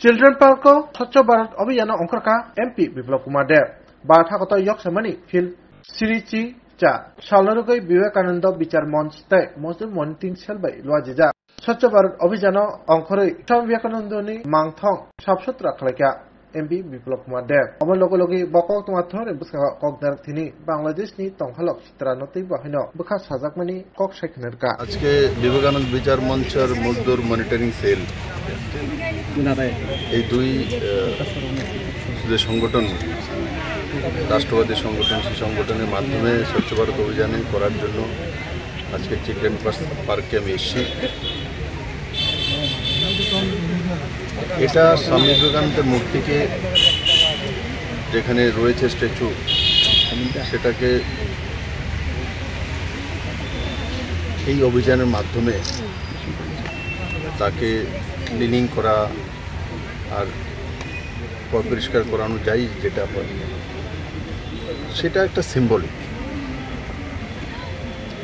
Children park स्वच्छ भारत अभियान अंकरका MP Biplab Kumar देव बाथागत यक्षमणि field सिरिची चा सालरुगै विवेकानंद विचार मंच तय मजदूर मॉनिटरिंग सेल बाय लुआजिजा स्वच्छ भारत अभियान अंकरै स्वामी विवेकानंदनि मांगथं साबसुत्रा खालायका एमपी बिप्लब कुमार देव अमर लगे बকক तमाथर बुसका ककदार थिनि बांग्लादेशनि तंखालक चित्रा नतै बाहायन बुखा साजाकमानि कक सायखनरका আজকে বিবেকানন্দ বিচার মঞ্চের মজদুর মনিটরিং সেল এই দুই যে সংগঠন রাষ্ট্রবাদী সংগঠন সেই সংগঠনের মাধ্যমে স্বচ্ছ ভারত অভিযানে করার জন্য আজকে চিলড্রেন পার্কে আমি এসেছি। এটা স্বামী বিবেকানন্দের মূর্তিকে যেখানে রয়েছে স্ট্যাচু সেটাকে এই অভিযানের মাধ্যমে তাকে ক্লিনিং করা আর পরিষ্কার করানো যায় যেটা হয় সেটা একটা সিম্বলিক।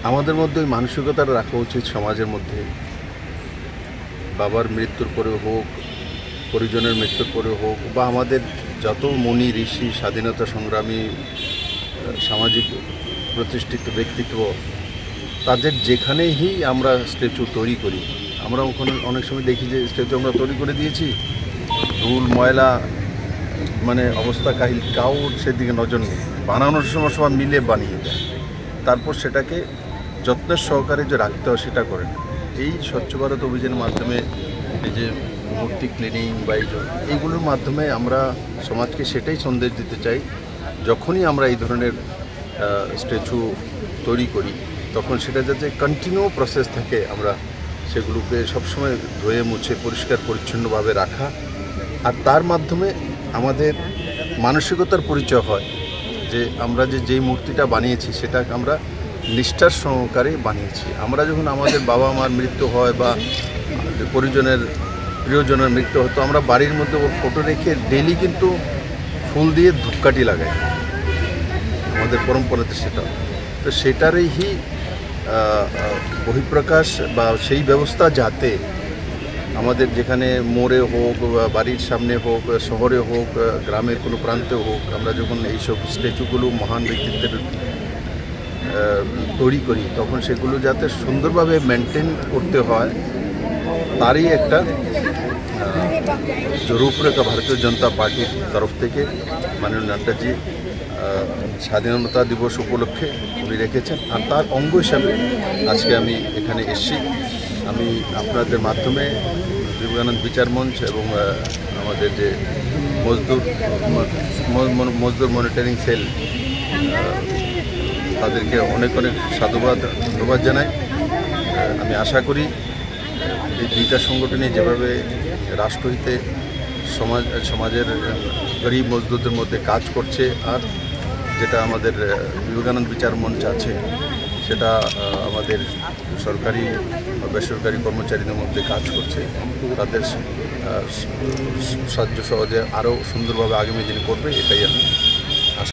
আমাদের মধ্যে ওই মানসিকতাটা রাখা উচিত সমাজের মধ্যে। বাবার মৃত্যুর পরে হোক, পরিজনের মৃত্যুর পরে হোক, বা আমাদের যত মুনি ঋষি স্বাধীনতা সংগ্রামী সামাজিক প্রতিষ্ঠিত ব্যক্তিত্ব তাদের যেখানেই আমরা স্ট্যাচু তৈরি করি, আমরা ওখানে অনেক সময় দেখি যে স্ট্যাচু আমরা তৈরি করে দিয়েছি, ধুল ময়লা মানে অবস্থা কাহিল, কাউ সেদিকে নজর নেই, বানানোর সময় সবাই মিলে বানিয়ে দেয়, তারপর সেটাকে যত্নের সহকারে যে রাখতে হয় সেটা করে না। এই স্বচ্ছ ভারত অভিযানের মাধ্যমে এই যে মূর্তি ক্লিনিং বা এইগুলোর মাধ্যমে আমরা সমাজকে সেটাই সন্দেশ দিতে চাই, যখনই আমরা এই ধরনের স্ট্যাচু তৈরি করি তখন সেটা যাতে কন্টিনিউ প্রসেস থাকে, আমরা সেগুলোকে সবসময় ধুয়ে মুছে পরিষ্কার পরিচ্ছন্নভাবে রাখা, আর তার মাধ্যমে আমাদের মানসিকতার পরিচয় হয় যে আমরা যেই মূর্তিটা বানিয়েছি সেটা আমরা নিষ্ঠার সহকারে বানিয়েছি। আমরা যখন আমাদের বাবা মার মৃত্যু হয় বা প্রিয়জনের মৃত্যু হয় তো আমরা বাড়ির মধ্যে ওর ফটো রেখে ডেইলি কিন্তু ফুল দিয়ে ধূপকাঠি লাগাই, আমাদের পরম্পরাতে সেটা। তো সেটারই বহিঃপ্রকাশ বা সেই ব্যবস্থা যাতে আমাদের যেখানে মোড়ে হোক বা বাড়ির সামনে হোক, শহরে হোক, গ্রামের কোনো প্রান্তে হোক, আমরা যখন এইসব স্ট্যাচুগুলো মহান ব্যক্তিত্বের তৈরি করি তখন সেগুলো যাতে সুন্দরভাবে মেনটেন করতে হয় তারই একটা রূপরেখা ভারতীয় জনতা পার্টির তরফ থেকে মাননীয় নাড্ডাজি স্বাধীনতা দিবস উপলক্ষে উনি রেখেছেন, আর তার অঙ্গ হিসাবে আজকে আমি এখানে এসেছি। আমি আপনাদের মাধ্যমে বিবেকানন্দ বিচার মঞ্চ এবং আমাদের যে মজদুর মনিটরিং সেল তাদেরকে অনেক ধন্যবাদ জানাই। আমি আশা করি এই দুইটা সংগঠনে যেভাবে রাষ্ট্রহিতে সমাজের গরিব মজদুরদের মধ্যে কাজ করছে, আর যেটা আমাদের বিবেকানন্দ বিচার মঞ্চ আছে সেটা আমাদের সরকারি বা বেসরকারি কর্মচারীদের মধ্যে কাজ করছে, তাদের সাহায্য সহজে আরও সুন্দরভাবে আগামী দিনে করবে, এটাই আমি